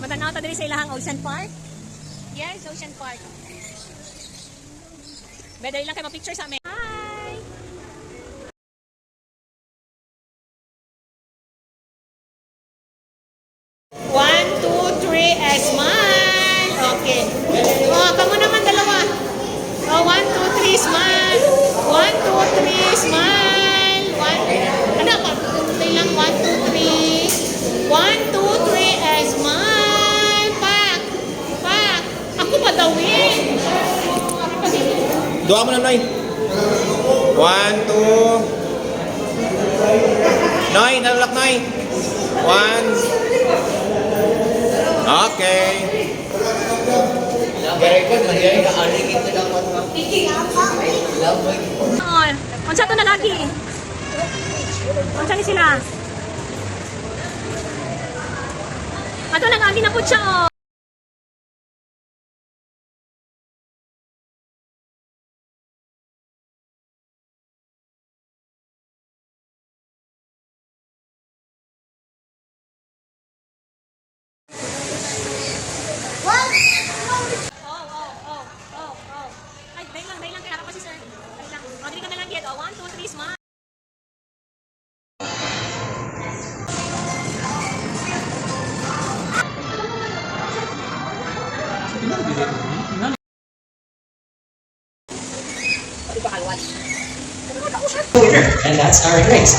Matanaw ta diri sa ilahang Ocean Park. Yes, Ocean Park. Bedali lang kayo mag-picture sa amin. Hi! One, two, three, smile! Okay. Oh, kamu naman dalawa. Oh, one, two, three, smile! One, two, three, smile! Ano pa? Tuloy lang, one, two, three. One, two, three, smile! Pak! Pak! Ako pa daw eh! Dua mo na, Noy. One, two. Noy, nalulak, Noy. One. Okay. Very good. Magyari ka. Arigin ka dapat. Oh, unsa to na lagi? Unsa ni sila? Ato lang lagi na pud siya oh. Ay, bail lang, kaya ako si sir. Bail lang. O, dili ka na lang get. O, 1, 2, 3, smile. And that's our race.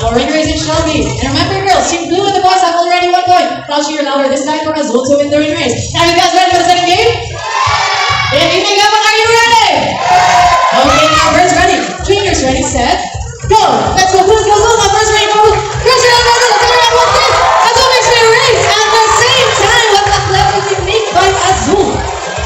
Our ring race is Shelby. And remember, girls, Team Blue and the boys have already 1 point. Now cheer louder this time for Azul to win the ring race. Now, you guys ready for the second game? If you think are you ready? Okay, now first ready. Trainers ready, set, go. Let's go, Blue, go, go. Now first ready, go. Girls, you're on the second round, 1 point. Azul makes the race at the same time. What a clever technique by Azul.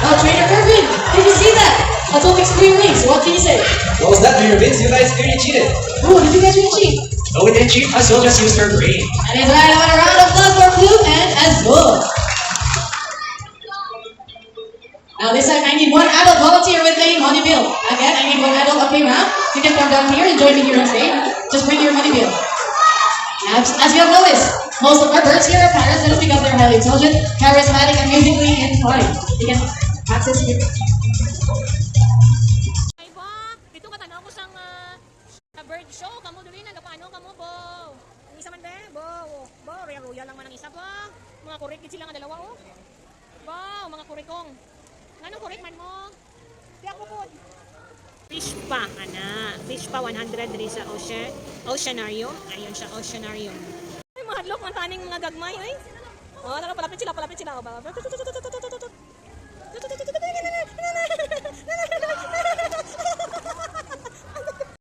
Now, trainer Kirby, did you see that? Azul makes 3 rings. What can you say? What was that, Trainer Vince? You guys clearly cheated. Ooh, did you guys really cheat? No, we didn't cheat. Azul just used her brain. That is right. I want a round of applause for Blue and Azul. Now this time I need 1 adult volunteer with a money bill. Again, I need 1 adult. Okay, ma'am. You can come down here and join me here on stage. Just bring your money bill. As you have noticed, most of our birds here are parrots. That is because they're highly intelligent, charismatic, and musically inclined. You can access your... Ay, bo, dito ka tanaw ko sang bird show. Kamu dali na, paano kamu, bo? Ang isa man be, bo. Bo, royal lang man ang isa, bo. Mga kurik sila nga dalawa, oh. Bo, mga kurikong. Anong kurik man mo? Di ako po. Fish pa, ana. Fish pa 100 diri sa oceanarium. Ayun siya, oceanarium. Ay, mahadlok man taning mga gagmay, ay. Oh, nakapalapit sila, oh.